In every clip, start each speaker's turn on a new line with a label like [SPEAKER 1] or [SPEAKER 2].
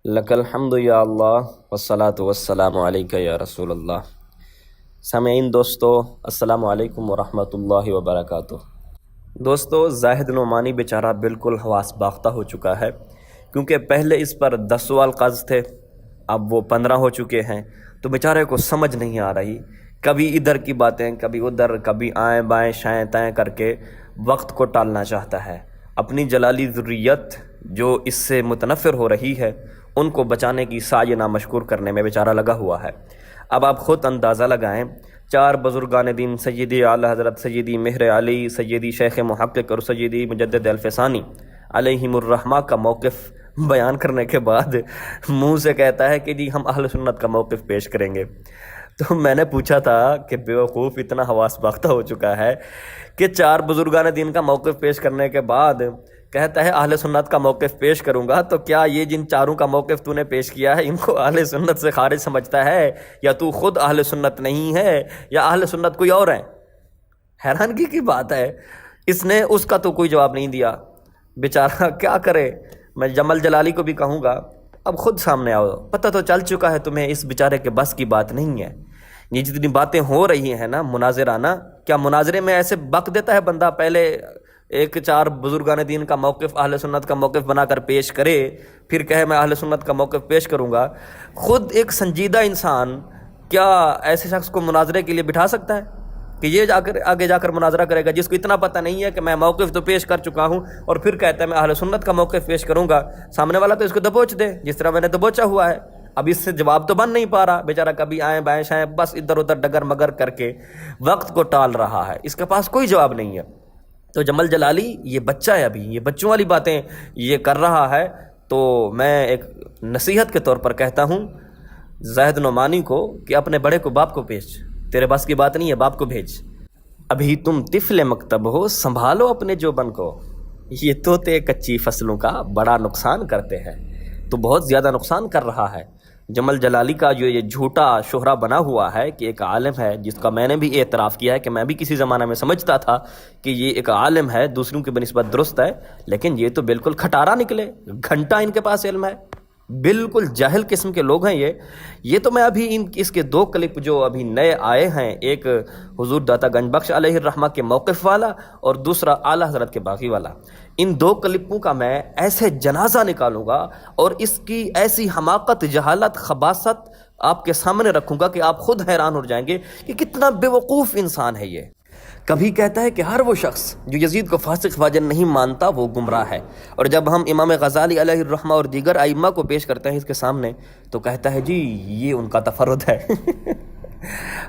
[SPEAKER 1] لک الحمد یا اللہ والصلاة والسلام علیک یا رسول اللہ۔ سامعین دوستو، السلام علیکم ورحمۃ اللہ وبرکاتہ۔ دوستو، زاہد نعمانی بیچارہ بالکل حواس باختہ ہو چکا ہے، کیونکہ پہلے اس پر 10 سوال قرض تھے، اب وہ 15 ہو چکے ہیں، تو بیچارے کو سمجھ نہیں آ رہی، کبھی ادھر کی باتیں، کبھی ادھر، کبھی آئیں بائیں شائیں تائیں کر کے وقت کو ٹالنا چاہتا ہے۔ اپنی جلالی ذریت جو اس سے متنفر ہو رہی ہے، ان کو بچانے کی سعی نامشکور کرنے میں بیچارہ لگا ہوا ہے۔ اب آپ خود اندازہ لگائیں، 4 بزرگان دین سیدی اعلی حضرت سیدی مہر علی، سیدی شیخ محقق اور سیدی مجدد الفسانی علیہم الرحمہ کا موقف بیان کرنے کے بعد منہ سے کہتا ہے کہ جی ہم اہل سنت کا موقف پیش کریں گے۔ تو میں نے پوچھا تھا کہ بیوقوف اتنا حواس باختہ ہو چکا ہے کہ 4 بزرگان دین کا موقف پیش کرنے کے بعد کہتا ہے اہل سنت کا موقف پیش کروں گا، تو کیا یہ جن چاروں کا موقف تو نے پیش کیا ہے ان کو اہل سنت سے خارج سمجھتا ہے، یا تو خود اہل سنت نہیں ہے، یا اہل سنت کوئی اور ہے؟ حیرانگی کی بات ہے، اس نے اس کا تو کوئی جواب نہیں دیا۔ بیچارہ کیا کرے؟ میں جمل جلالی کو بھی کہوں گا، اب خود سامنے آؤ، پتہ تو چل چکا ہے تمہیں اس بیچارے کے بس کی بات نہیں ہے۔ یہ جتنی باتیں ہو رہی ہیں نا مناظرانہ، کیا مناظرے میں ایسے بک دیتا ہے بندہ؟ پہلے ایک 4 بزرگان دین کا موقف اہل سنت کا موقف بنا کر پیش کرے، پھر کہے میں اہل سنت کا موقف پیش کروں گا۔ خود ایک سنجیدہ انسان کیا ایسے شخص کو مناظرے کے لیے بٹھا سکتا ہے کہ یہ آگے جا کر مناظرہ کرے گا، جس کو اتنا پتہ نہیں ہے کہ میں موقف تو پیش کر چکا ہوں، اور پھر کہتا ہے میں اہل سنت کا موقف پیش کروں گا؟ سامنے والا تو اس کو دبوچ دے جس طرح میں نے دبوچا ہوا ہے۔ اب اس سے جواب تو بن نہیں پا رہا، بیچارہ کبھی آئیں بائیں شائیں بس ادھر ادھر ڈگر مگر کر کے وقت کو ٹال رہا ہے، اس کے پاس کوئی جواب نہیں ہے۔ تو جمل جلالی یہ بچہ ہے، ابھی یہ بچوں والی باتیں یہ کر رہا ہے، تو میں ایک نصیحت کے طور پر کہتا ہوں زاہد نعمانی کو کہ اپنے بڑے کو باپ کو بھیج، تیرے بس کی بات نہیں ہے، باپ کو بھیج۔ ابھی تم طفل مکتب ہو، سنبھالو اپنے جوبن کو، یہ طوطے کچی فصلوں کا بڑا نقصان کرتے ہیں۔ تو بہت زیادہ نقصان کر رہا ہے۔ جمل جلالی کا جو یہ جھوٹا شہرہ بنا ہوا ہے کہ ایک عالم ہے، جس کا میں نے بھی اعتراف کیا ہے کہ میں بھی کسی زمانہ میں سمجھتا تھا کہ یہ ایک عالم ہے، دوسروں کی بنسبت درست ہے، لیکن یہ تو بالکل کھٹارا نکلے، گھنٹہ ان کے پاس علم ہے، بالکل جاہل قسم کے لوگ ہیں یہ تو میں ابھی اس کے 2 کلپ جو ابھی نئے آئے ہیں، ایک حضور داتا گنج بخش علیہ الرحمہ کے موقف والا اور دوسرا اعلیٰ حضرت کے باغی والا، ان 2 کلپوں کا میں ایسے جنازہ نکالوں گا اور اس کی ایسی حماقت، جہالت، خباثت آپ کے سامنے رکھوں گا کہ آپ خود حیران ہو جائیں گے کہ کتنا بے وقوف انسان ہے یہ۔ کبھی کہتا ہے کہ ہر وہ شخص جو یزید کو فاسق فاجر نہیں مانتا وہ گمراہ ہے، اور جب ہم امام غزالی علیہ الرحمہ اور دیگر ائمہ کو پیش کرتے ہیں اس کے سامنے تو کہتا ہے جی یہ ان کا تفرد ہے۔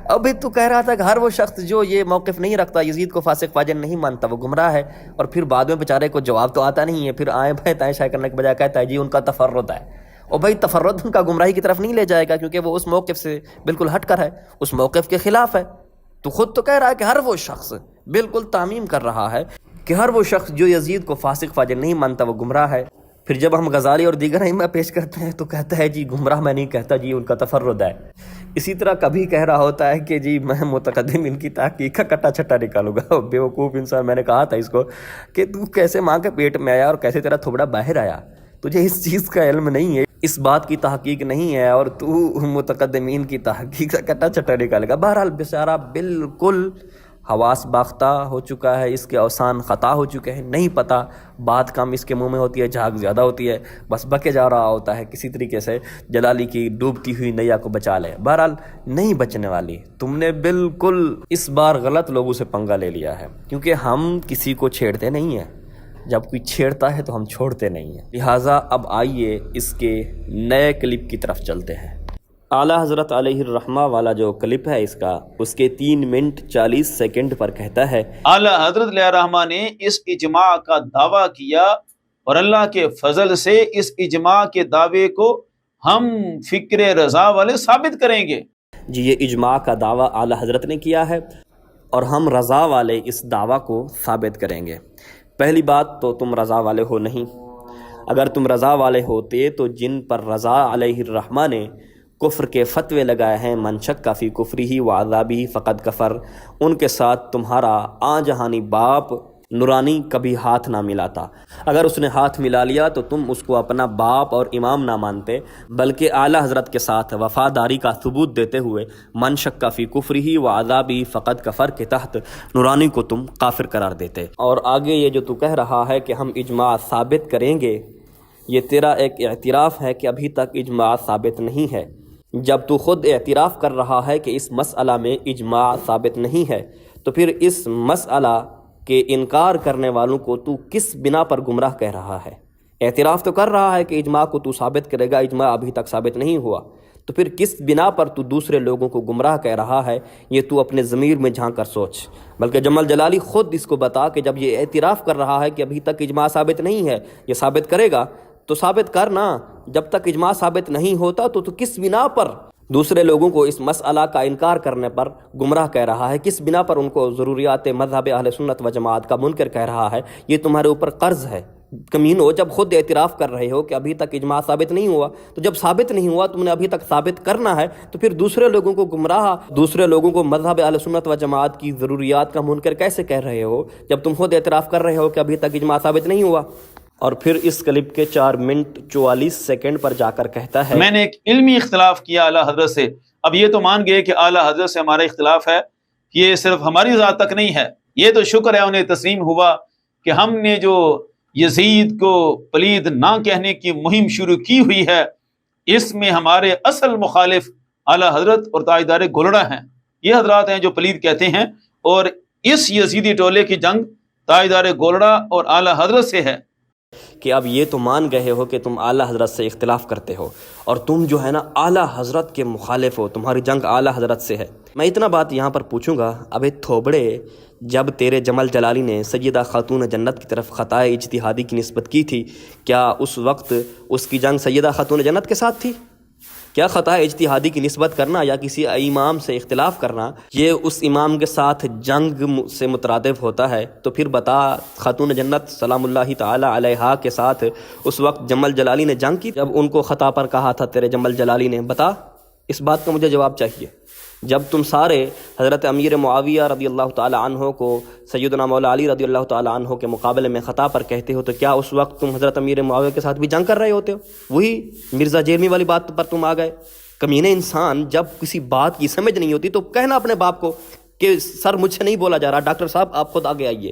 [SPEAKER 1] ابھی تو کہہ رہا تھا کہ ہر وہ شخص جو یہ موقف نہیں رکھتا، یزید کو فاسق فاجر نہیں مانتا، وہ گمراہ ہے، اور پھر بعد میں بیچارے کو جواب تو آتا نہیں ہے، پھر آئیں بھائی تائیں شائیں کرنے کے بجائے کہتا ہے جی ان کا تفرد ہے۔ اور بھائی تفرد ان کا گمراہی کی طرف نہیں لے جائے گا، کیونکہ وہ اس موقف سے بالکل ہٹ کر ہے، اس موقف کے خلاف ہے۔ تو خود تو کہہ رہا ہے کہ ہر وہ شخص، بالکل تعمیم کر رہا ہے کہ ہر وہ شخص جو یزید کو فاسق فاجر نہیں مانتا وہ گمراہ ہے۔ پھر جب ہم غزالی اور دیگر ائمہ پیش کرتے ہیں تو کہتا ہے جی گمراہ میں نہیں کہتا، جی ان کا تفرد ہے۔ اسی طرح کبھی کہہ رہا ہوتا ہے کہ جی میں متقدم ان کی تحقیق کا کٹا چھٹا نکالوں گا۔ بیوقوف انسان، میں نے کہا تھا اس کو کہ تو کیسے ماں کے پیٹ میں آیا اور کیسے تیرا تھوبڑا باہر آیا، تجھے اس چیز کا علم نہیں ہے، اس بات کی تحقیق نہیں ہے، اور تو متقدمین کی تحقیق کا کٹا چھٹا نکالے گا۔ بہرحال بیچارہ بالکل حواس باختہ ہو چکا ہے، اس کے اوسان خطا ہو چکے ہیں، نہیں پتہ، بات کم اس کے منہ میں ہوتی ہے، جھاگ زیادہ ہوتی ہے، بس بکے جا رہا ہوتا ہے کسی طریقے سے جلالی کی ڈوبتی ہوئی نیا کو بچا لے۔ بہرحال نہیں بچنے والی، تم نے بالکل اس بار غلط لوگوں سے پنگا لے لیا ہے، کیونکہ ہم کسی کو چھیڑتے نہیں ہیں، جب کوئی چھیڑتا ہے تو ہم چھوڑتے نہیں ہیں۔ لہٰذا اب آئیے اس کے نئے کلپ کی طرف چلتے ہیں۔ اعلیٰ حضرت علیہ الرحمہ والا جو کلپ ہے اس کے 3 منٹ 40 سیکنڈ پر کہتا ہے،
[SPEAKER 2] اعلیٰ حضرت علیہ الرحمہ نے اس اجماع کا دعویٰ کیا، اور اللہ کے فضل سے اس اجماع کے دعوے کو ہم فکر رضا والے ثابت کریں گے۔
[SPEAKER 1] جی یہ اجماع کا دعویٰ اعلیٰ حضرت نے کیا ہے اور ہم رضا والے اس دعویٰ کو ثابت کریں گے۔ پہلی بات تو تم رضا والے ہو نہیں، اگر تم رضا والے ہوتے تو جن پر رضا علیہ الرحمہ نے کفر کے فتوے لگائے ہیں، من شک فی کفری ہی و عذابی فقد کفر، ان کے ساتھ تمہارا آن جہانی باپ نورانی کبھی ہاتھ نہ ملاتا، اگر اس نے ہاتھ ملا لیا تو تم اس کو اپنا باپ اور امام نہ مانتے، بلکہ اعلیٰ حضرت کے ساتھ وفاداری کا ثبوت دیتے ہوئے من شک فی کفرہ و عذابہ فقد کفر کے تحت نورانی کو تم کافر قرار دیتے۔ اور آگے یہ جو تو کہہ رہا ہے کہ ہم اجماع ثابت کریں گے، یہ تیرا ایک اعتراف ہے کہ ابھی تک اجماع ثابت نہیں ہے۔ جب تو خود اعتراف کر رہا ہے کہ اس مسئلہ میں اجماع ثابت نہیں ہے، تو پھر اس مسئلہ کے انکار کرنے والوں کو تو کس بنا پر گمراہ کہہ رہا ہے؟ اعتراف تو کر رہا ہے کہ اجماع کو تو ثابت کرے گا، اجماع ابھی تک ثابت نہیں ہوا، تو پھر کس بنا پر تو دوسرے لوگوں کو گمراہ کہہ رہا ہے؟ یہ تو اپنے ضمیر میں جھانک کر سوچ۔ بلکہ جمل جلالی خود اس کو بتا کہ جب یہ اعتراف کر رہا ہے کہ ابھی تک اجماع ثابت نہیں ہے، یہ ثابت کرے گا تو ثابت کرنا، جب تک اجماع ثابت نہیں ہوتا تو کس بنا پر دوسرے لوگوں کو اس مسئلہ کا انکار کرنے پر گمراہ کہہ رہا ہے؟ کس بنا پر ان کو ضروریات مذہب اہل سنت و جماعت کا منکر کہہ رہا ہے؟ یہ تمہارے اوپر قرض ہے کمینو، جب خود اعتراف کر رہے ہو کہ ابھی تک اجماع ثابت نہیں ہوا، تو جب ثابت نہیں ہوا تم نے ابھی تک ثابت کرنا ہے، تو پھر دوسرے لوگوں کو گمراہ، دوسرے لوگوں کو مذہب اہل سنت و جماعت کی ضروریات کا منکر کیسے کہہ رہے ہو جب تم خود اعتراف کر رہے ہو کہ ابھی تک اجماع ثابت نہیں ہوا؟ اور پھر اس کلپ کے 4 منٹ 44 سیکنڈ پر جا کر کہتا ہے،
[SPEAKER 2] میں نے ایک علمی اختلاف کیا اعلیٰ حضرت سے، اب یہ تو مان گئے کہ اعلیٰ حضرت سے ہمارا اختلاف ہے، یہ صرف ہماری ذات تک نہیں ہے، یہ تو شکر ہے انہیں تسلیم ہوا کہ ہم نے جو یزید کو پلید نہ کہنے کی مہم شروع کی ہوئی ہے، اس میں ہمارے اصل مخالف اعلیٰ حضرت اور تاجدار گولڑا ہیں، یہ حضرات ہیں جو پلید کہتے ہیں، اور اس یزیدی ٹولے کی جنگ تاجدار گولڑا اور اعلیٰ حضرت سے ہے۔
[SPEAKER 1] کہ اب یہ تو مان گئے ہو کہ تم اعلیٰ حضرت سے اختلاف کرتے ہو، اور تم جو ہے نا اعلیٰ حضرت کے مخالف ہو، تمہاری جنگ اعلیٰ حضرت سے ہے۔ میں اتنا بات یہاں پر پوچھوں گا، ابے تھوبڑے، جب تیرے جمل جلالی نے سیدہ خاتون جنت کی طرف خطائے اجتہادی کی نسبت کی تھی، کیا اس وقت اس کی جنگ سیدہ خاتون جنت کے ساتھ تھی؟ کیا خطا اجتہادی کی نسبت کرنا یا کسی امام سے اختلاف کرنا یہ اس امام کے ساتھ جنگ سے مترادف ہوتا ہے؟ تو پھر بتا، خاتون جنت سلام اللہ تعالی علیہا کے ساتھ اس وقت جمل جلالی نے جنگ کی جب ان کو خطا پر کہا تھا تیرے جمل جلالی نے؟ بتا، اس بات کا مجھے جواب چاہیے۔ جب تم سارے حضرت امیر معاویہ رضی اللہ تعالی عنہ کو سیدنا مولا علی رضی اللہ تعالی عنہ کے مقابلے میں خطا پر کہتے ہو، تو کیا اس وقت تم حضرت امیر معاویہ کے ساتھ بھی جنگ کر رہے ہوتے ہو؟ وہی مرزا جیرمی والی بات پر تم آ گئے۔ کمینے انسان، جب کسی بات کی سمجھ نہیں ہوتی تو کہنا اپنے باپ کو کہ سر مجھ سے نہیں بولا جا رہا، ڈاکٹر صاحب آپ خود آگے آئیے،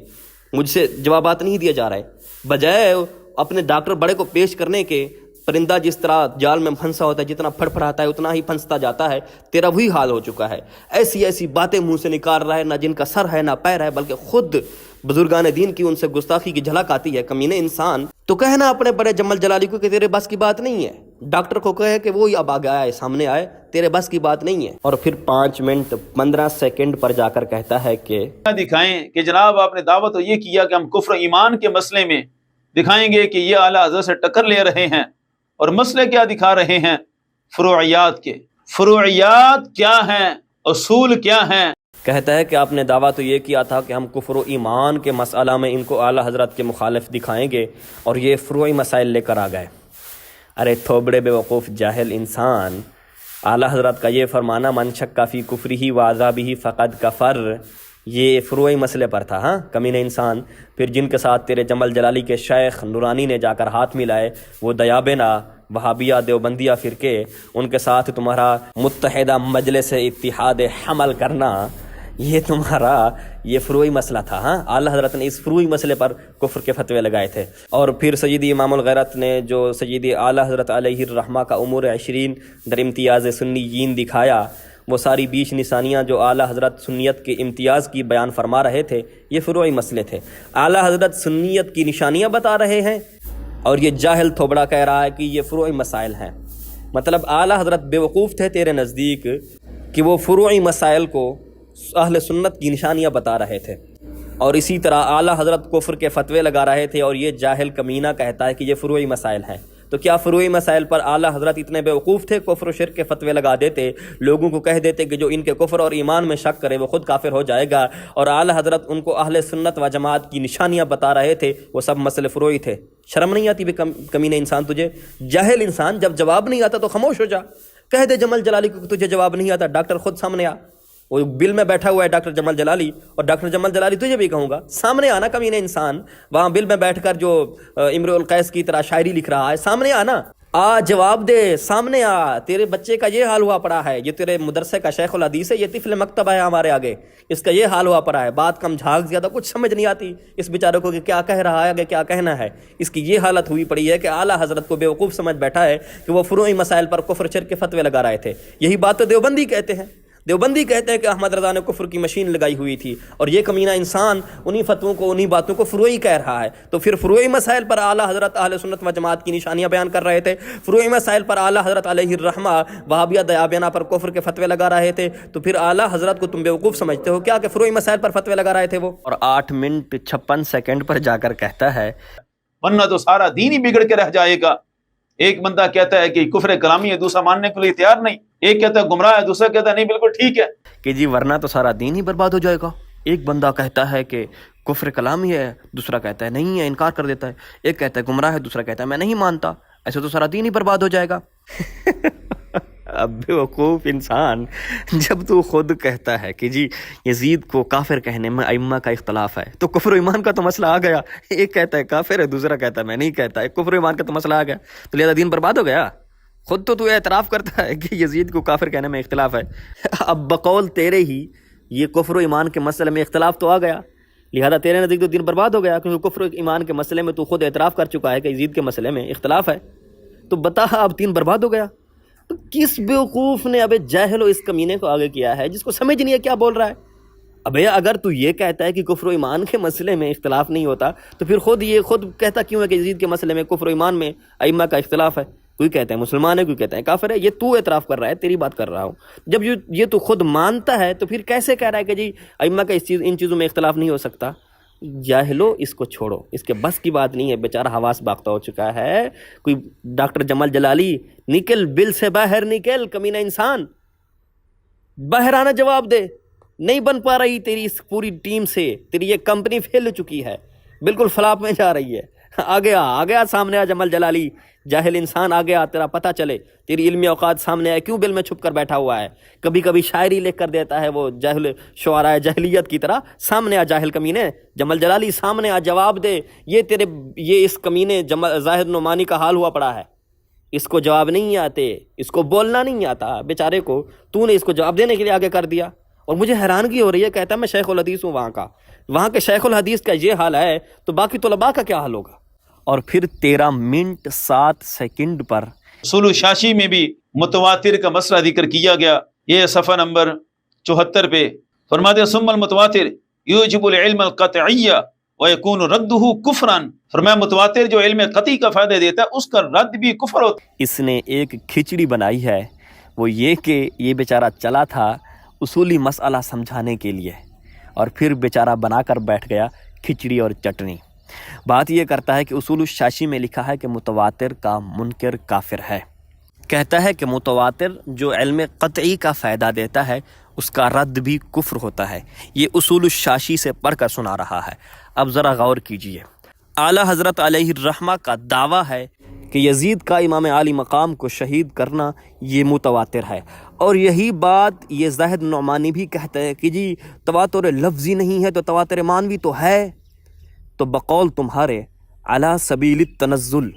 [SPEAKER 1] مجھ سے جوابات نہیں دیا جا رہا ہے، بجائے اپنے ڈاکٹر بڑے کو پیش کرنے کے پرندہ جس طرح جال میں پھنسا ہوتا ہے، جتنا پھڑپھڑاتا ہے اتنا ہی پھنستا جاتا ہے، تیرا وہی حال ہو چکا ہے۔ ایسی ایسی باتیں منہ سے نکال رہا ہے، نہ جن کا سر ہے نہ پیر ہے، بلکہ خود بزرگان دین کی ان سے گستاخی کی جھلک آتی ہے۔ کمینے انسان، تو کہنا اپنے بڑے جمل جلالی کو کہ تیرے بس کی بات نہیں ہے، ڈاکٹر کو کہے کہ وہ اب آگے آئے، سامنے آئے، تیرے بس کی بات نہیں ہے۔ اور پھر 5 منٹ 15 سیکنڈ پر جا کر کہتا ہے کہ
[SPEAKER 2] دکھائیں کہ جناب آپ نے دعوت تو یہ کیا کہ ہم کفر ایمان کے مسئلے میں دکھائیں گے کہ یہ اعلیٰ حضرت سے ٹکر لے رہے ہیں، اور مسئلے کیا دکھا رہے ہیں؟ فروعیات کے۔ فروعیات کیا ہیں؟ اصول کیا ہیں؟
[SPEAKER 1] کہتا ہے کہ آپ نے دعویٰ تو یہ کیا تھا کہ ہم کفر و ایمان کے مسئلہ میں ان کو اعلیٰ حضرت کے مخالف دکھائیں گے، اور یہ فروعی مسائل لے کر آ گئے۔ ارے تھوبڑے بے وقوف جاہل انسان، اعلیٰ حضرت کا یہ فرمانا من شک فی کفرہ و عذابہ فقد کفر، یہ فروعی مسئلے پر تھا۔ ہاں کمینے انسان، پھر جن کے ساتھ تیرے جمل جلالی کے شیخ نورانی نے جا کر ہاتھ ملائے، وہ دیابنا، وہابیہ، دیوبندیہ فرقے، ان کے ساتھ تمہارا متحدہ مجلس اتحاد حمل کرنا، یہ تمہارا یہ فروعی مسئلہ تھا۔ ہاں اعلیٰ حضرت نے اس فروعی مسئلے پر کفر کے فتوے لگائے تھے۔ اور پھر سیدی امام الغیرت نے جو سیدی اعلیٰ حضرت علیہ الرحمہ کا امور 20 در امتیاز سنیین دکھایا، وہ ساری 20 نشانیاں جو اعلیٰ حضرت سنیت کے امتیاز کی بیان فرما رہے تھے، یہ فروعی مسئلے تھے۔ اعلیٰ حضرت سنیت کی نشانیاں بتا رہے ہیں، اور یہ جاہل تھوبڑا کہہ رہا ہے کہ یہ فروعی مسائل ہیں۔ مطلب اعلیٰ حضرت بے وقوف تھے تیرے نزدیک کہ وہ فروعی مسائل کو اہل سنت کی نشانیاں بتا رہے تھے، اور اسی طرح اعلیٰ حضرت کفر کے فتوے لگا رہے تھے، اور یہ جاہل کمینہ کہتا ہے کہ یہ فروعی مسائل ہیں۔ تو کیا فروعی مسائل پر اعلیٰ حضرت اتنے بیوقوف تھے؟ کفر و شرک کے فتوے لگا دیتے، لوگوں کو کہہ دیتے کہ جو ان کے کفر اور ایمان میں شک کرے وہ خود کافر ہو جائے گا، اور اعلیٰ حضرت ان کو اہل سنت و جماعت کی نشانیاں بتا رہے تھے، وہ سب مسئلے فروعی تھے۔ شرم نہیں آتی کمینے انسان تجھے؟ جاہل انسان، جب جواب نہیں آتا تو خاموش ہو جا، کہہ دے جمل جلالی کو کہ تجھے جواب نہیں آتا، ڈاکٹر خود سامنے آ، وہ بل میں بیٹھا ہوا ہے ڈاکٹر جمال جلالی، اور ڈاکٹر جمال جلالی تجھے بھی کہوں گا سامنے آنا کمینہ انسان، وہاں بل میں بیٹھ کر جو امرؤ القیس کی طرح شاعری لکھ رہا ہے، سامنے آنا، آ جواب دے، سامنے آ، تیرے بچے کا یہ حال ہوا پڑا ہے، یہ تیرے مدرسے کا شیخ الحدیث ہے، یہ طفل مکتب ہے ہمارے آگے، اس کا یہ حال ہوا پڑا ہے، بات کم جھاگ زیادہ، کچھ سمجھ نہیں آتی اس بیچارے کو کہ کیا کہہ رہا ہے، آگے کیا کہنا ہے، اس کی یہ حالت ہوئی پڑی ہے کہ اعلیٰ حضرت کو بیوقوف سمجھ بیٹھا ہے کہ وہ فروعی مسائل پر کفر شرک کے فتوے لگا رہے تھے۔ یہی بات تو دیوبندی کہتے ہیں، دیوبندی کہتے ہیں کہ احمد رضا نے کفر کی مشین لگائی ہوئی تھی، اور یہ کمینہ انسان انہی فتووں کو، انہی باتوں کو فروعی کہہ رہا ہے۔ تو پھر فروعی مسائل پر اعلیٰ حضرت اہل سنت و جماعت کی نشانیاں بیان کر رہے تھے، فروعی مسائل پر اعلیٰ حضرت علیہ الرحمہ وہابیہ دیابینا پر کفر کے فتوے لگا رہے تھے، تو پھر اعلیٰ حضرت کو تم بیوقوف سمجھتے ہو کیا کہ فروعی مسائل پر فتوے لگا رہے تھے وہ؟ اور 8 منٹ 56 سیکنڈ پر جا کر کہتا ہے
[SPEAKER 2] ورنہ تو سارا دین ہی بگڑ کے رہ جائے گا۔ ایک بندہ کہتا ہے کہ کفر کلامی ہے، دوسرا ماننے کے لیے تیار نہیں، ایک کہتا ہے گمراہ ہے، دوسرا کہتا ہے نہیں بالکل ٹھیک ہے
[SPEAKER 1] کہ جی ورنہ تو سارا دین ہی برباد ہو جائے گا۔ ایک بندہ کہتا ہے کہ کفر کلامی ہے، دوسرا کہتا ہے نہیں ہے، انکار کر دیتا ہے، ایک کہتا ہے گمراہ ہے، دوسرا کہتا ہے میں نہیں مانتا، ایسے تو سارا دین ہی برباد ہو جائے گا۔ اب بیوقوف انسان، جب تو خود کہتا ہے کہ جی یزید کو کافر کہنے میں ائمہ کا اختلاف ہے، تو کفر و ایمان کا تو مسئلہ آ گیا، ایک کہتا ہے کافر ہے، دوسرا کہتا ہے میں نہیں کہتا، ایک کفر و ایمان کا تو مسئلہ آ گیا، تو لہذا دین برباد ہو گیا۔ خود تو اعتراف کرتا ہے کہ یزید کو کافر کہنے میں اختلاف ہے، اب بقول تیرے ہی یہ کفر و ایمان کے مسئلے میں اختلاف تو آ گیا، لہذا تیرے نزدیک تو دین برباد ہو گیا، کیونکہ کفر و ایمان کے مسئلے میں تو خود اعتراف کر چکا ہے کہ یزید کے مسئلے میں اختلاف ہے، تو بتا اب دین برباد ہو گیا۔ تو کس بیوقوف نے ابے جاہل و اس کمینے کو آگے کیا ہے جس کو سمجھ نہیں ہے کیا بول رہا ہے؟ ابے اگر تو یہ کہتا ہے کہ کفر و ایمان کے مسئلے میں اختلاف نہیں ہوتا تو پھر خود کہتا کیوں ہے کہ یزید کے مسئلے میں کفر و ایمان میں ائمہ کا اختلاف ہے؟ کوئی کہتا ہے مسلمان ہے، کوئی کہتا ہے کافر ہے، یہ تو اعتراف کر رہا ہے، تیری بات کر رہا ہوں۔ جب یہ تو خود مانتا ہے تو پھر کیسے کہہ رہا ہے کہ جی ائمہ کا ان چیزوں میں اختلاف نہیں ہو سکتا؟ جاہلو اس کو چھوڑو، اس کے بس کی بات نہیں ہے، بیچارہ حواس باختہ ہو چکا ہے۔ کوئی ڈاکٹر جمال جلالی نکل، بل سے باہر نکل کمینہ انسان، باہر آنا، جواب دے، نہیں بن پا رہی تیری اس پوری ٹیم سے، تیری یہ کمپنی پھیل چکی ہے، بالکل فلاپ میں جا رہی ہے۔ آگے آ سامنے آ جمال جلالی، جاہل انسان آگے آ، تیرا پتہ چلے، تیری علمی اوقات سامنے آئے، کیوں بل میں چھپ کر بیٹھا ہوا ہے؟ کبھی کبھی شاعری لکھ کر دیتا ہے وہ جاہل شعراء جاہلیت کی طرح۔ سامنے آ جاہل کمینے، جمال جلالی سامنے آ، جواب دے، یہ اس کمینے زاہد نعمانی کا حال ہوا پڑا ہے، اس کو جواب نہیں آتے، اس کو بولنا نہیں آتا بیچارے کو، تو نے اس کو جواب دینے کے لیے آگے کر دیا۔ اور مجھے حیرانگی ہو رہی ہے، کہتا ہے میں شیخ الحدیث ہوں وہاں کے شیخ الحدیث کا یہ حال ہے تو باقی طلباء کا کیا حال ہوگا؟ اور پھر 13 منٹ 7 سیکنڈ پر
[SPEAKER 2] اصول الشاشی میں بھی متواتر کا مسئلہ ذکر کیا گیا، یہ صفحہ نمبر 74 پہ فرماتے ہیں ثم المتواتر یوجب العلم القطعی ویکون رده کفرا، فرمایا متواتر جو علم قطعی کا فائدہ دیتا ہے اس کا رد بھی کفر ہوتا ہے۔
[SPEAKER 1] اس نے ایک کھچڑی بنائی ہے، وہ یہ کہ یہ بیچارہ چلا تھا اصولی مسئلہ سمجھانے کے لیے، اور پھر بیچارہ بنا کر بیٹھ گیا کھچڑی اور چٹنی۔ بات یہ کرتا ہے کہ اصول الشاشی میں لکھا ہے کہ متواتر کا منکر کافر ہے، کہتا ہے کہ متواتر جو علم قطعی کا فائدہ دیتا ہے اس کا رد بھی کفر ہوتا ہے۔ یہ اصول الشاشی سے پڑھ کر سنا رہا ہے۔ اب ذرا غور کیجئے، اعلیٰ حضرت علیہ الرحمہ کا دعویٰ ہے کہ یزید کا امام عالی مقام کو شہید کرنا یہ متواتر ہے، اور یہی بات یہ زاہد نعمانی بھی کہتا ہے کہ جی تواتر لفظی نہیں ہے تو تواتر معنوی تو ہے۔ تو بقول تمہارے علی سبیل التنزل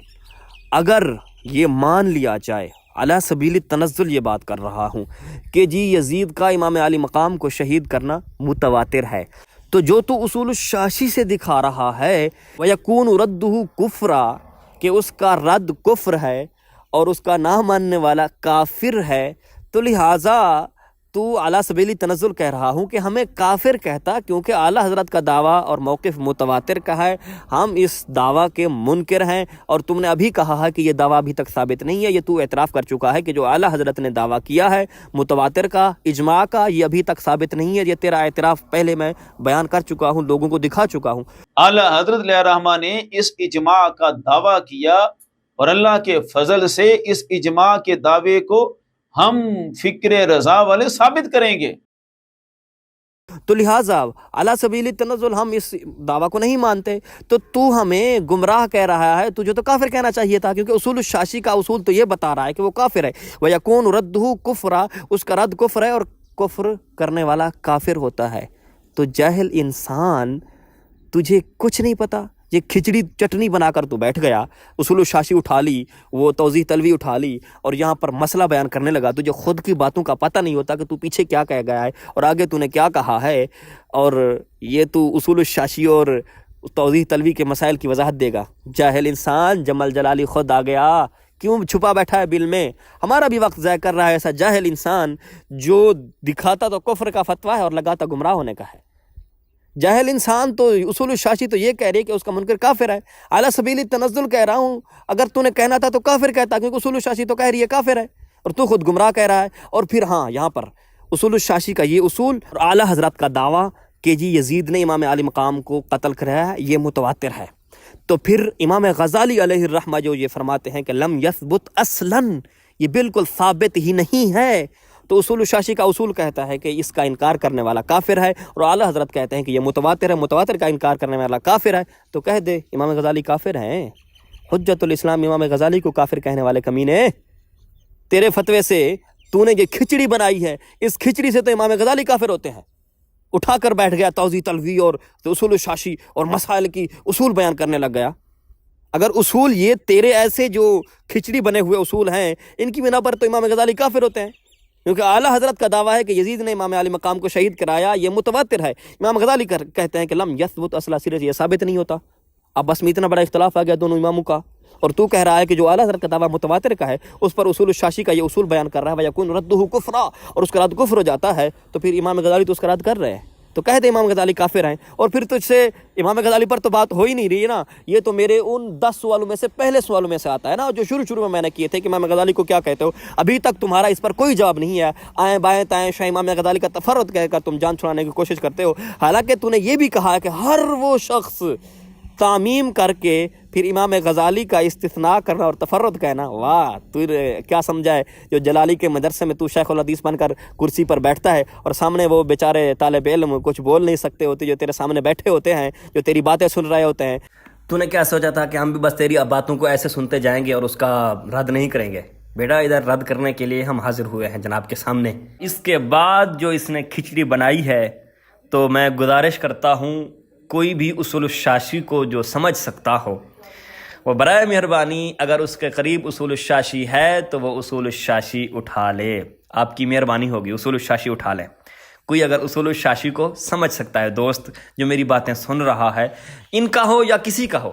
[SPEAKER 1] اگر یہ مان لیا جائے، علی سبیل التنزل یہ بات کر رہا ہوں کہ جی یزید کا امام عالی مقام کو شہید کرنا متواتر ہے، تو جو تو اصول الشاشی سے دکھا رہا ہے وَيَكُونُ رَدُّهُ كُفْرًا کہ اس کا رد کفر ہے اور اس کا نہ ماننے والا کافر ہے، تو لہٰذا تو اعلیٰ سبیلی تنزل کہہ رہا ہوں کہ ہمیں کافر کہتا، کیونکہ اعلیٰ حضرت کا دعویٰ اور موقف متواتر کا ہے، ہم اس دعویٰ کے منکر ہیں، اور تم نے ابھی کہا ہے کہ یہ دعویٰ ابھی تک ثابت نہیں ہے، یہ تو اعتراف کر چکا ہے کہ جو اعلیٰ حضرت نے دعویٰ کیا ہے متواتر کا، اجماع کا، یہ ابھی تک ثابت نہیں ہے، یہ تیرا اعتراف پہلے میں بیان کر چکا ہوں، لوگوں کو دکھا چکا ہوں۔
[SPEAKER 2] اعلیٰ حضرت علیہ الرحمہ نے اس اجماع کا دعویٰ کیا، اور اللہ کے فضل سے اس اجماع کے دعوے کو ہم فکر رضا والے ثابت کریں گے۔
[SPEAKER 1] تو لہٰذا علی سبیل التنزل ہم اس دعویٰ کو نہیں مانتے، تو ہمیں گمراہ کہہ رہا ہے، تجھے تو کافر کہنا چاہیے تھا، کیونکہ اصول الشاشی کا اصول تو یہ بتا رہا ہے کہ وہ کافر ہے۔ وَيَكُونُ رَدُّهُ كُفْرًا اس کا رد کفر ہے، اور کفر کرنے والا کافر ہوتا ہے۔ تو جاہل انسان، تجھے کچھ نہیں پتہ، یہ کھچڑی چٹنی بنا کر تو بیٹھ گیا، اصول الشاشی اٹھا لی، وہ توضیح تلوی اٹھا لی، اور یہاں پر مسئلہ بیان کرنے لگا۔ تجھے خود کی باتوں کا پتہ نہیں ہوتا کہ تو پیچھے کیا کہہ گیا ہے اور آگے تو نے کیا کہا ہے، اور یہ تو اصول الشاشی اور توضیح تلوی کے مسائل کی وضاحت دے گا۔ جاہل انسان، جمل جلالی خود آ گیا، کیوں چھپا بیٹھا ہے بل میں؟ ہمارا بھی وقت ضائع کر رہا ہے ایسا جاہل انسان جو دکھاتا تو کفر کا فتویٰ ہے اور لگاتا گمراہ ہونے کا ہے۔ جاہل انسان تو اصول الشاشی تو یہ کہہ رہی ہے کہ اس کا منکر کافر ہے، اعلیٰ سبیل التنزل کہہ رہا ہوں، اگر تو نے کہنا تھا تو کافر کہتا، کیونکہ اصول الشاشی تو کہہ رہی ہے کافر ہے، اور تو خود گمراہ کہہ رہا ہے۔ اور پھر ہاں، یہاں پر اصول الشاشی کا یہ اصول اور اعلیٰ حضرت کا دعویٰ کہ جی یزید نے امام علی مقام کو قتل کرایا ہے، یہ متواتر ہے۔ تو پھر امام غزالی علیہ الرحمہ جو یہ فرماتے ہیں کہ لم یثبت اصلاً، یہ بالکل ثابت ہی نہیں ہے، تو اصول الشاشی کا اصول کہتا ہے کہ اس کا انکار کرنے والا کافر ہے، اور اعلیٰ حضرت کہتے ہیں کہ یہ متواتر ہے، متواتر کا انکار کرنے والا کافر ہے۔ تو کہہ دے امام غزالی کافر ہیں، حجت الاسلام امام غزالی کو کافر کہنے والے کمینے، تیرے فتوے سے تو نے یہ کھچڑی بنائی ہے، اس کھچڑی سے تو امام غزالی کافر ہوتے ہیں۔ اٹھا کر بیٹھ گیا توضیح تلوی اور اصول الشاشی اور مسائل کی اصول بیان کرنے لگ گیا۔ اگر اصول یہ تیرے ایسے جو کھچڑی بنے ہوئے اصول ہیں، ان کی بنا پر تو امام غزالی کافر ہوتے ہیں، کیونکہ اعلیٰ حضرت کا دعویٰ ہے کہ یزید نے امام علی مقام کو شہید کرایا، یہ متواتر ہے۔ امام غزالی کہتے ہیں کہ لم یثبت اصلا، سرے سے یہ ثابت نہیں ہوتا۔ اب بس میں اتنا بڑا اختلاف آ گیا دونوں اماموں کا، اور تو کہہ رہا ہے کہ جو اعلیٰ حضرت کا دعویٰ متواتر کا ہے اس پر اصول الشاشی کا یہ اصول بیان کر رہا ہے، وَيَكُونُ رَدُّهُ كُفْرًا، اور اس کا رد کفر ہو جاتا ہے۔ تو پھر امام غزالی تو اس کا رد کر رہے ہیں، تو کہہ دے امام غزالی کافر ہیں، اور پھر تجھ سے امام غزالی پر تو بات ہو ہی نہیں رہی ہے نا۔ یہ تو میرے ان 10 سوالوں میں سے پہلے سوالوں میں سے آتا ہے نا، جو شروع میں نے کیے تھے کہ امام غزالی کو کیا کہتے ہو، ابھی تک تمہارا اس پر کوئی جواب نہیں ہے۔ آئیں بائیں تائیں شاہ امام غزالی کا تفرد کہہ کر تم جان چھڑانے کی کوشش کرتے ہو، حالانکہ تو نے یہ بھی کہا ہے کہ ہر وہ شخص تعمیم کر کے پھر امام غزالی کا استثناء کرنا اور تفرد کہنا، واہ تو کیا سمجھا ہے؟ جو جلالی کے مدرسے میں تو شیخ الحدیث بن کر کرسی پر بیٹھتا ہے، اور سامنے وہ بیچارے طالب علم کچھ بول نہیں سکتے ہوتے جو تیرے سامنے بیٹھے ہوتے ہیں، جو تیری باتیں سن رہے ہوتے ہیں۔ تو نے کیا سوچا تھا کہ ہم بھی بس تیری باتوں کو ایسے سنتے جائیں گے اور اس کا رد نہیں کریں گے؟ بیٹا ادھر رد کرنے کے لیے ہم حاضر ہوئے ہیں جناب کے سامنے۔ اس کے بعد جو اس نے کھچڑی بنائی ہے، تو میں گزارش کرتا ہوں کوئی بھی اصول الشاشی کو جو سمجھ سکتا ہو وہ برائے مہربانی اگر اس کے قریب اصول الشاشی ہے تو وہ اصول الشاشی اٹھا لے، آپ کی مہربانی ہوگی، اصول الشاشی اٹھا لیں۔ کوئی اگر اصول الشاشی کو سمجھ سکتا ہے دوست جو میری باتیں سن رہا ہے، ان کا ہو یا کسی کا ہو،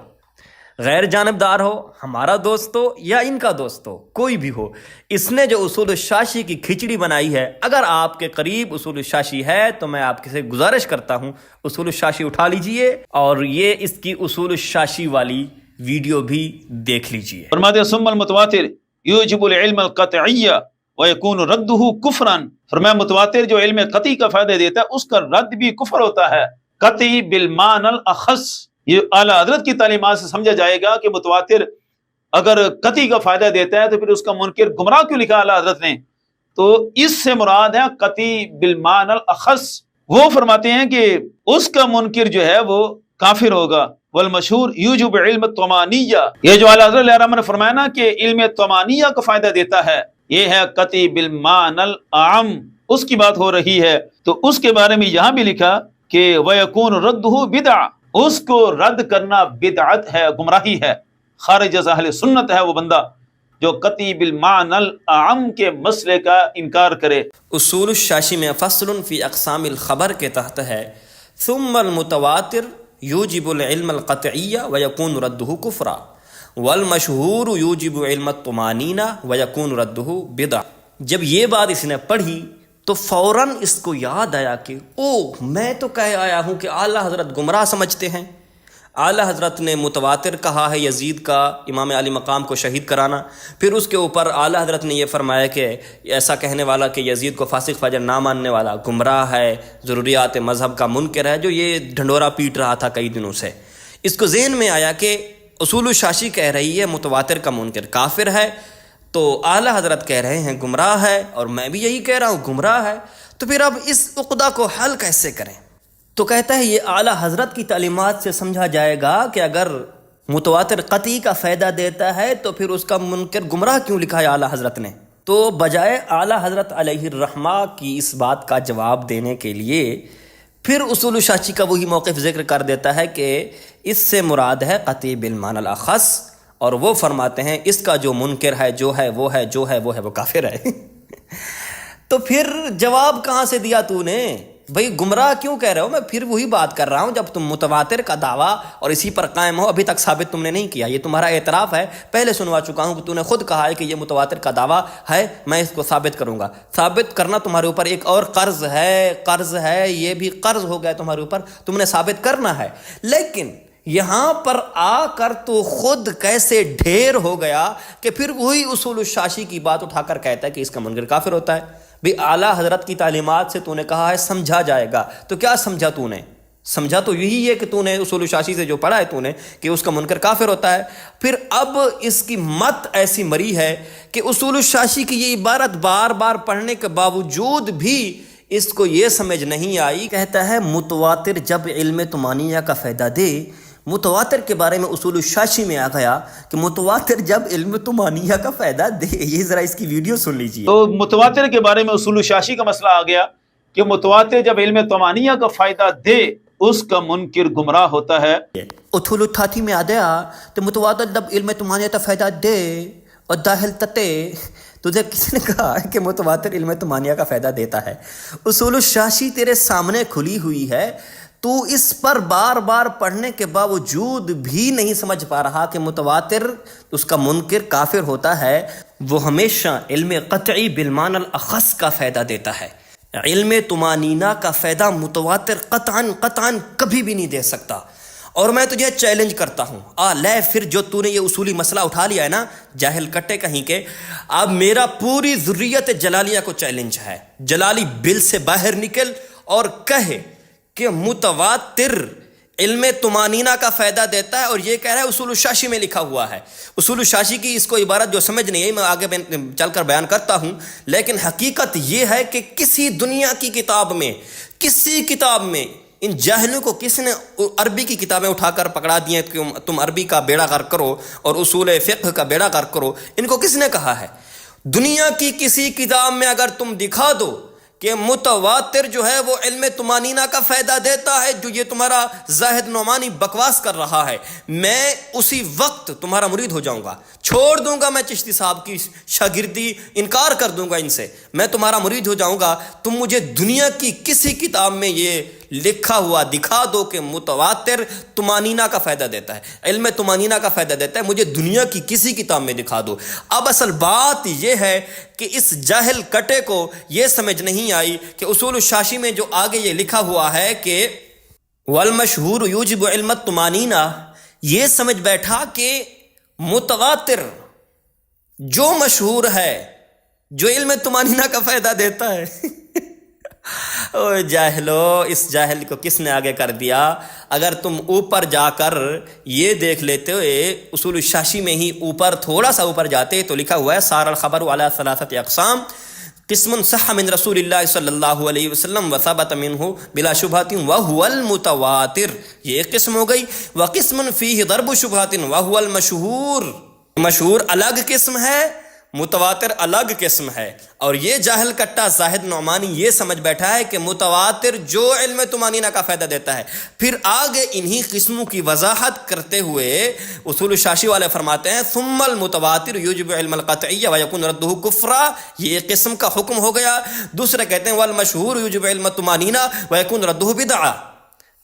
[SPEAKER 1] غیر جانبدار ہو، ہمارا دوست ہو یا ان کا دوست ہو، کوئی بھی ہو، اس نے جو اصول الشاشی کی کھچڑی بنائی ہے، اگر آپ کے قریب اصول الشاشی ہے تو میں آپ سے گزارش کرتا ہوں اصول الشاشی اٹھا لیجئے اور یہ اس کی اصول الشاشی والی ویڈیو بھی دیکھ لیجئے۔
[SPEAKER 2] فرماتے ہیں ثم المتواتر یوجب العلم القطعی ویکون رده کفرا، فرمایا متواتر جو علم قطعی کا فائدہ دیتا ہے اس کا رد بھی کفر ہوتا ہے۔ قطعی بالمعنی الاخص، یہ اعلیٰ حضرت کی تعلیمات سے سمجھا جائے گا کہ متواتر اگر قطعی کا فائدہ دیتا ہے تو پھر اس کا منکر گمراہ کیوں لکھا اعلیٰ حضرت نے؟ تو اس سے مراد ہے قطعی بالمعنی الاخص۔ وہ فرماتے ہیں کہ اس کا منکر جو ہے وہ کافر ہوگا۔ والمشہور یوجب علم الطمانیہ، یہ جو اعلیٰ حضرت علیہ الرحمہ نے فرمایا نا کہ علم طمانیہ کا فائدہ دیتا ہے، یہ ہے قطعی بالمعنی الاعم، اس کی بات ہو رہی ہے۔ تو اس کے بارے میں یہاں بھی لکھا کہ وَيَكُونُ رَدُّهُ بِدْعَةٌ، اس کو رد کرنا بدعت ہے، گمراہی ہے، خارج از اہل سنت ہے وہ بندہ جو قطعی بالمعنی الاعم کے مسئلے کا انکار کرے۔
[SPEAKER 1] اصول الشاشی میں فصل فی اقسام الخبر کے تحت ہے ثم المتواتر یوجب العلم القطعی ویکون رده کفرا والمشہور یوجب علم الطمانینہ ویکون رده بدع۔ جب یہ بات اس نے پڑھی تو فوراً اس کو یاد آیا کہ میں تو کہہ آیا ہوں کہ اعلیٰ حضرت گمراہ سمجھتے ہیں، اعلیٰ حضرت نے متواتر کہا ہے یزید کا امام علی مقام کو شہید کرانا، پھر اس کے اوپر اعلیٰ حضرت نے یہ فرمایا کہ ایسا کہنے والا کہ یزید کو فاسق فاجر نہ ماننے والا گمراہ ہے، ضروریات مذہب کا منکر ہے، جو یہ ڈھنڈورا پیٹ رہا تھا کئی دنوں سے۔ اس کو ذہن میں آیا کہ اصول الشاشی کہہ رہی ہے متواتر کا منکر کافر ہے، تو اعلیٰ حضرت کہہ رہے ہیں گمراہ ہے، اور میں بھی یہی کہہ رہا ہوں گمراہ ہے، تو پھر اب اس عقدہ کو حل کیسے کریں؟ تو کہتا ہے یہ اعلیٰ حضرت کی تعلیمات سے سمجھا جائے گا کہ اگر متواتر قطعی کا فائدہ دیتا ہے تو پھر اس کا منکر گمراہ کیوں لکھا ہے اعلیٰ حضرت نے؟ تو بجائے اعلیٰ حضرت علیہ الرحمہ کی اس بات کا جواب دینے کے لیے پھر اصول الشاشی کا وہی موقف ذکر کر دیتا ہے کہ اس سے مراد ہے قطعی بالمعنی الاخص، اور وہ فرماتے ہیں اس کا جو منکر ہے جو ہے وہ کافر ہے۔ تو پھر جواب کہاں سے دیا تو نے؟ بھئی گمراہ کیوں کہہ رہے ہو؟ میں پھر وہی بات کر رہا ہوں، جب تم متواتر کا دعویٰ اور اسی پر قائم ہو، ابھی تک ثابت تم نے نہیں کیا، یہ تمہارا اعتراف ہے، پہلے سنوا چکا ہوں کہ تو نے خود کہا ہے کہ یہ متواتر کا دعویٰ ہے، میں اس کو ثابت کروں گا۔ ثابت کرنا تمہارے اوپر ایک اور قرض ہے، یہ بھی قرض ہو گیا تمہارے اوپر، تم نے ثابت کرنا ہے۔ لیکن یہاں پر آ کر تو خود کیسے ڈھیر ہو گیا کہ پھر وہی اصول الشاشی کی بات اٹھا کر کہتا ہے کہ اس کا منکر کافر ہوتا ہے۔ بھی اعلیٰ حضرت کی تعلیمات سے تو نے کہا ہے سمجھا جائے گا، تو کیا سمجھا تو نے؟ سمجھا تو یہی ہے کہ تو نے اصول الشاشی سے جو پڑھا ہے تو نے کہ اس کا منکر کافر ہوتا ہے۔ پھر اب اس کی مت ایسی مری ہے کہ اصول الشاشی کی یہ عبارت بار بار پڑھنے کے باوجود بھی اس کو یہ سمجھ نہیں آئی۔ کہتا ہے متواتر جب علم طمانینہ کا فائدہ دے، متواتر کے بارے میں اصول الشاشی میں آ گیا کہ متواتر جب علم طمانینہ کا فائدہ دے۔ یہ ذرا اس کی ویڈیو سن لیجیے۔
[SPEAKER 2] تو متواتر کے بارے میں اصول الشاشی کا مسئلہ آ گیا کہ متواتر جب علم طمانینہ کا فائدہ دے اس کا منکر گمراہ ہوتا ہے۔
[SPEAKER 1] اتھول اتھاتی میں آ گیا تو متواتر جب علم طمانینہ کا فائدہ دے اور داخل تتے، تجھے کس نے کہا ہے کہ متواتر علم طمانینہ کا فائدہ دیتا ہے؟ اصول الشاشی تیرے سامنے کھلی ہوئی ہے، تو اس پر بار بار پڑھنے کے باوجود بھی نہیں سمجھ پا رہا کہ متواتر اس کا منکر کافر ہوتا ہے۔ وہ ہمیشہ علم قطعی بالمعنی الاخص کا فائدہ دیتا ہے، علم طمانینہ کا فائدہ متواتر قطعاً کبھی بھی نہیں دے سکتا۔ اور میں تجھے چیلنج کرتا ہوں، لے پھر جو تو نے یہ اصولی مسئلہ اٹھا لیا ہے نا، جاہل کٹے کہیں کے، اب میرا پوری ذریت جلالیہ کو چیلنج ہے، جلالی بل سے باہر نکل اور کہے کہ متواتر علم طمانینہ کا فائدہ دیتا ہے، اور یہ کہہ رہا ہے اصول الشاشی میں لکھا ہوا ہے۔ اصول الشاشی کی اس کو عبارت جو سمجھ نہیں ہے میں آگے چل کر بیان کرتا ہوں، لیکن حقیقت یہ ہے کہ کسی دنیا کی کتاب میں، کسی کتاب میں ان جاہلوں کو کس نے عربی کی کتابیں اٹھا کر پکڑا دی ہیں کہ تم عربی کا بیڑا غرق کرو اور اصول فقہ کا بیڑا غرق کرو؟ ان کو کس نے کہا ہے؟ دنیا کی کسی کتاب میں اگر تم دکھا دو کہ متواتر جو ہے وہ علم طمانینہ کا فائدہ دیتا ہے، جو یہ تمہارا زاہد نعمانی بکواس کر رہا ہے، میں اسی وقت تمہارا مرید ہو جاؤں گا، چھوڑ دوں گا میں چشتی صاحب کی شاگردی، انکار کر دوں گا ان سے، میں تمہارا مرید ہو جاؤں گا۔ تم مجھے دنیا کی کسی کتاب میں یہ لکھا ہوا دکھا دو کہ متواتر طمانینہ کا فائدہ دیتا ہے، علم طمانینہ کا فائدہ دیتا ہے، مجھے دنیا کی کسی کتاب میں دکھا دو۔ اب اصل بات یہ ہے کہ اس جاہل کٹے کو یہ سمجھ نہیں آئی کہ اصول الشاشی میں جو آگے یہ لکھا ہوا ہے کہ والمشہور یوجب علم الطمانینہ، یہ سمجھ بیٹھا کہ متواتر جو مشہور ہے، جو علم طمانینہ کا فائدہ دیتا ہے۔ او جاہلو، اس جاہل کو کس نے آگے کر دیا؟ اگر تم اوپر جا کر یہ دیکھ لیتے ہوئے اصول الشاشی میں ہی اوپر تھوڑا سا اوپر جاتے تو لکھا ہوا ہے سار الخبر علی ثلاثۃ اقسام، قسم صح من رسول اللہ صلی اللہ علیہ وسلم وثبت منہ بلا شبہۃ وہو المتواتر، یہ ایک قسم ہو گئی۔ وقسم فیہ ضرب شبہۃ وہو المشہور، مشہور الگ قسم ہے، متواتر الگ قسم ہے۔ اور یہ جاہل کٹا زاہد نعمانی یہ سمجھ بیٹھا ہے کہ متواتر جو علم طمانینہ کا فائدہ دیتا ہے۔ پھر آگے انہی قسموں کی وضاحت کرتے ہوئے اصول الشاشی والے فرماتے ہیں ثم المتواتر یوجب علم القطعی ویکون ردہ کفرا، یہ ایک قسم کا حکم ہو گیا۔ دوسرے کہتے ہیں والمشہور یوجب علم الطمانینہ ویکون ردہ بدعہ،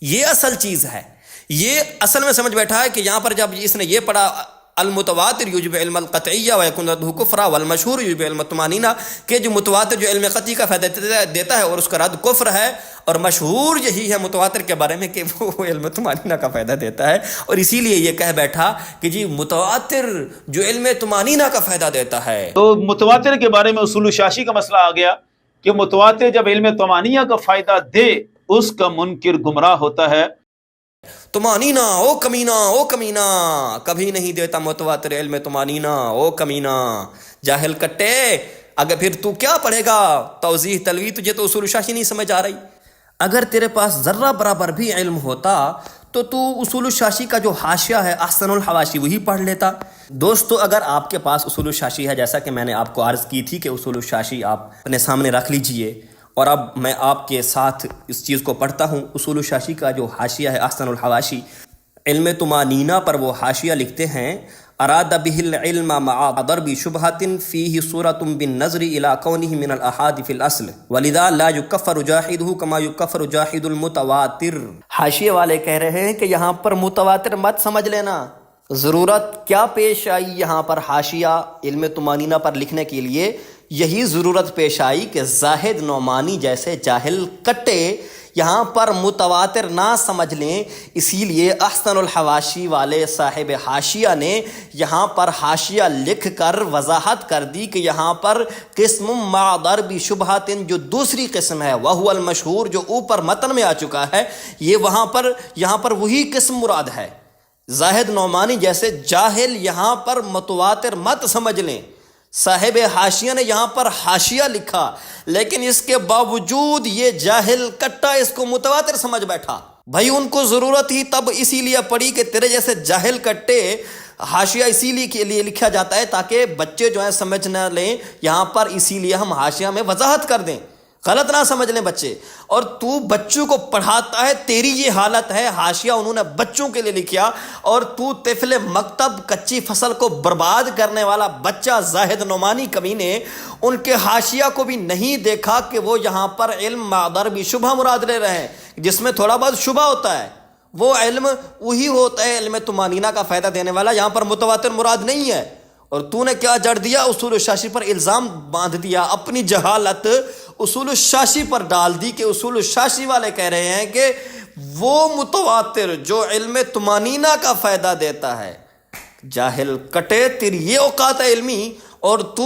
[SPEAKER 1] یہ اصل چیز ہے۔ یہ اصل میں سمجھ بیٹھا ہے کہ یہاں پر جب اس نے یہ پڑھا المتواتر یوجب علم القطعیہ ویکون ردہ کفرا والمشہور یوجب علم الطمانینہ، کہ جو متواتر جو علم قطعی کا فائدہ دیتا ہے اور اس کا رد کفر ہے، اور مشہور یہی ہے متواتر کے بارے میں کہ وہ علم طمانینہ کا فائدہ دیتا ہے، اور اسی لیے یہ کہہ بیٹھا کہ جی متواتر جو علم طمانینہ کا فائدہ دیتا ہے۔
[SPEAKER 2] تو متواتر کے بارے میں اصول الشاشی کا مسئلہ آ گیا کہ متواتر جب علم طمانینہ کا فائدہ دے اس کا منکر گمراہ ہوتا ہے۔
[SPEAKER 1] طمانینہ او کمینہ، او کمینہ، کبھی نہیں دیتا متواتر علم طمانینہ، او کمینہ۔ جاہل کٹے، اگر پھر تو کیا پڑھے گا توضیح تلویح؟ تجھے تو اصول الشاشی نہیں سمجھ آ رہی۔ اگر تیرے پاس ذرہ برابر بھی علم ہوتا
[SPEAKER 3] تو اصول الشاشی کا جو حاشیہ ہے احسن الحواشی وہی پڑھ لیتا۔ دوستو اگر آپ کے پاس اصول الشاشی ہے، جیسا کہ میں نے آپ کو عرض کی تھی کہ اصول الشاشی آپ اپنے سامنے رکھ لیجئے، اور اب میں آپ کے ساتھ اس چیز کو پڑھتا ہوں۔ اصول الشاشی کا جو حاشیہ ہے احسن الحواشی، علم طمانینہ پر وہ حاشیہ لکھتے ہیں: اراد به العلم مع ضرب شبهة فيه صورة بالنظر الى كونه من الاحاد في الاصل ولذا لا يكفر جاحده كما يكفر جاحد المتواتر۔ حاشیے والے کہہ رہے ہیں کہ یہاں پر متواتر مت سمجھ لینا۔ ضرورت کیا پیش آئی یہاں پر حاشیہ علم طمانینہ پر لکھنے کے لیے؟ یہی ضرورت پیش آئی کہ زاہد نعمانی جیسے جاہل کٹے یہاں پر متواتر نہ سمجھ لیں، اسی لیے احسن الحواشی والے صاحب حاشیہ نے یہاں پر حاشیہ لکھ کر وضاحت کر دی کہ یہاں پر قسم مع ضرب شبہات جو دوسری قسم ہے، وہو المشہور جو اوپر متن میں آ چکا ہے، یہاں پر وہی قسم مراد ہے۔ زاہد نعمانی جیسے جاہل یہاں پر متواتر مت سمجھ لیں۔ صاحب حاشیہ نے یہاں پر حاشیہ لکھا، لیکن اس کے باوجود یہ جاہل کٹا اس کو متواتر سمجھ بیٹھا۔ بھائی ان کو ضرورت ہی تب اسی لیے پڑی کہ تیرے جیسے جاہل کٹے حاشیہ اسی لیے لکھا جاتا ہے تاکہ بچے جو ہیں سمجھ نہ لیں، یہاں پر اسی لیے ہم حاشیہ میں وضاحت کر دیں، غلط نہ سمجھ لیں بچے۔ اور تو بچوں کو پڑھاتا ہے، تیری یہ حالت ہے، حاشیہ انہوں نے بچوں کے لیے لکھا، اور تو طفل مکتب کچی فصل کو برباد کرنے والا بچہ زاہد نعمانی کمینے ان کے حاشیہ کو بھی نہیں دیکھا کہ وہ یہاں پر علم مع ضرب شبہ مراد لے رہے ہیں، جس میں تھوڑا بہت شبہ ہوتا ہے، وہ علم وہی ہوتا ہے علم طمانینہ کا فائدہ دینے والا، یہاں پر متواتر مراد نہیں ہے۔ اور تو نے کیا جڑ دیا؟ اصول الشاشی پر الزام باندھ دیا، اپنی جہالت اصول الشاشی پر ڈال دی کہ اصول الشاشی والے کہہ رہے ہیں کہ وہ متواتر جو علم طمانینہ کا فائدہ دیتا ہے۔ جاہل کٹے، تیری یہ اوقات ہے علمی اور تو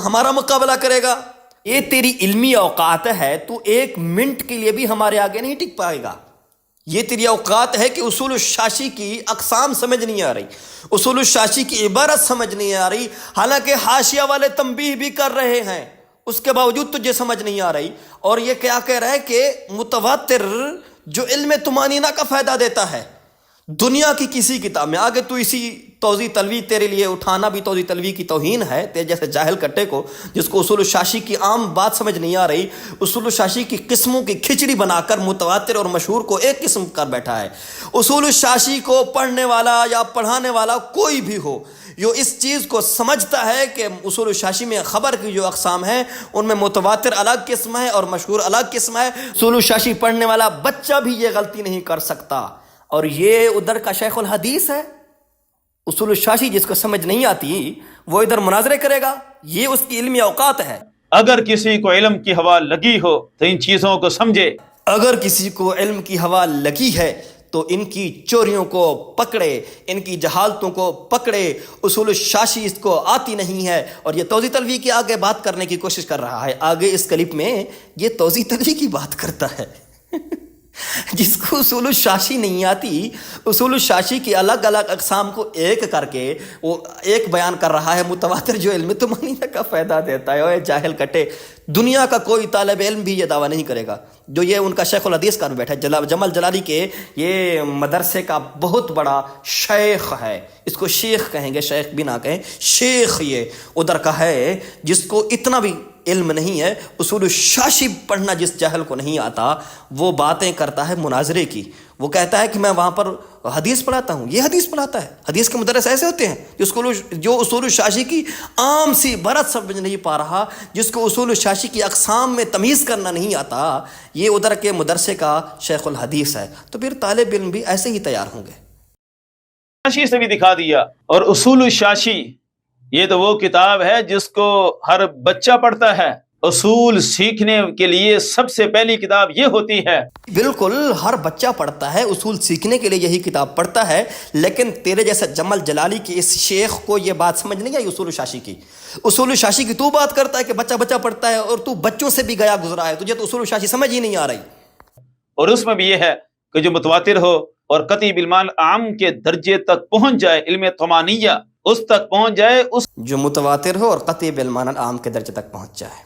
[SPEAKER 3] ہمارا مقابلہ کرے گا؟ یہ تیری علمی اوقات ہے، تو ایک منٹ کے لیے بھی ہمارے آگے نہیں ٹک پائے گا۔ یہ تیری اوقات ہے کہ اصول الشاشی کی اقسام سمجھ نہیں آ رہی، اصول الشاشی کی عبارت سمجھ نہیں آ رہی، حالانکہ حاشیہ والے تنبیہ بھی کر رہے ہیں، اس کے باوجود تجھے سمجھ نہیں آ رہی۔ اور یہ کیا کہہ رہا ہے کہ متواتر جو علم طمانینہ کا فائدہ دیتا ہے، دنیا کی کسی کتاب میں آگے تو اسی توضیح تلوی تیرے لیے اٹھانا بھی توضیح تلوی کی توہین ہے، تیرے جیسے جاہل کٹے کو جس کو اصول الشاشی کی عام بات سمجھ نہیں آ رہی، اصول الشاشی کی قسموں کی کھچڑی بنا کر متواتر اور مشہور کو ایک قسم کر بیٹھا ہے۔ اصول الشاشی کو پڑھنے والا یا پڑھانے والا کوئی بھی ہو، جو اس چیز کو سمجھتا ہے کہ اصول الشاشی میں خبر کی جو اقسام ہیں ان میں متواتر الگ قسم ہے اور مشہور الگ قسم ہے، اصول الشاشی پڑھنے والا بچہ بھی یہ غلطی نہیں کر سکتا۔ اور یہ ادھر کا شیخ الحدیث ہے، اصول الشاشی جس کو سمجھ نہیں آتی وہ ادھر مناظرے کرے گا، یہ اس کی علمی اوقات ہے۔
[SPEAKER 2] اگر کسی کو علم کی ہوا لگی ہو تو ان چیزوں کو سمجھے،
[SPEAKER 3] اگر کسی کو علم کی ہوا لگی ہے تو ان کی چوریوں کو پکڑے، ان کی جہالتوں کو پکڑے۔ اصول الشاشی اس کو آتی نہیں ہے، اور یہ توضیح تلوی کی آگے بات کرنے کی کوشش کر رہا ہے۔ آگے اس کلپ میں یہ توضیح تلوی کی بات کرتا ہے جس کو اصول الشاشی نہیں آتی، اصول الشاشی کی الگ الگ اقسام کو ایک کر کے وہ ایک بیان کر رہا ہے، متواتر جو علم طمانینہ کا فائدہ دیتا ہے۔ اوے جاہل کٹے، دنیا کا کوئی طالب علم بھی یہ دعویٰ نہیں کرے گا، جو یہ ان کا شیخ الحدیث کا بیٹھا ہے، جمل جلالی کے یہ مدرسے کا بہت بڑا شیخ ہے، اس کو شیخ کہیں گے، شیخ بھی نہ کہیں، شیخ یہ ادھر کا ہے جس کو اتنا بھی علم نہیں ہے، اصول الشاشی پڑھنا جس جاہل کو نہیں آتا وہ باتیں کرتا ہے مناظرے کی۔ وہ کہتا ہے کہ میں وہاں پر حدیث پڑھاتا ہوں، یہ حدیث پڑھاتا ہے۔ حدیث کے مدرس ایسے ہوتے ہیں جو اصول الشاشی کی عام سی عبارت سمجھ نہیں پا رہا، جس کو اصول الشاشی کی اقسام میں تمیز کرنا نہیں آتا، یہ ادھر کے مدرسے کا شیخ الحدیث ہے۔ تو پھر طالب علم بھی ایسے ہی تیار ہوں گے۔
[SPEAKER 2] شاشی سے بھی دکھا دیا۔ اور اصول الشاشی یہ تو وہ کتاب ہے جس کو ہر بچہ پڑھتا ہے۔ اصول سیکھنے کے لیے سب سے پہلی کتاب یہ ہوتی ہے۔
[SPEAKER 3] بالکل ہر بچہ پڑھتا ہے، اصول سیکھنے کے لیے یہی کتاب پڑھتا ہے، لیکن تیرے جیسے جمل جلالی کے اس شیخ کو یہ بات سمجھ نہیں آئی اصول الشاشی کی۔ اصول الشاشی کی تو بات کرتا ہے کہ بچہ بچہ پڑھتا ہے، اور تو بچوں سے بھی گیا گزرا ہے، تجھے تو اصول الشاشی سمجھ ہی نہیں آ رہی۔
[SPEAKER 2] اور اس میں بھی یہ ہے کہ جو متواتر ہو اور قطعی بالمعنی عام کے درجے تک پہنچ جائے، علم طمانیہ اس تک پہنچ جائے، اس
[SPEAKER 3] جو متواتر ہو اور قطعی بالمعنی عام کے درجے تک پہنچ جائے،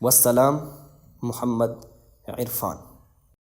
[SPEAKER 3] والسلام محمد عرفان.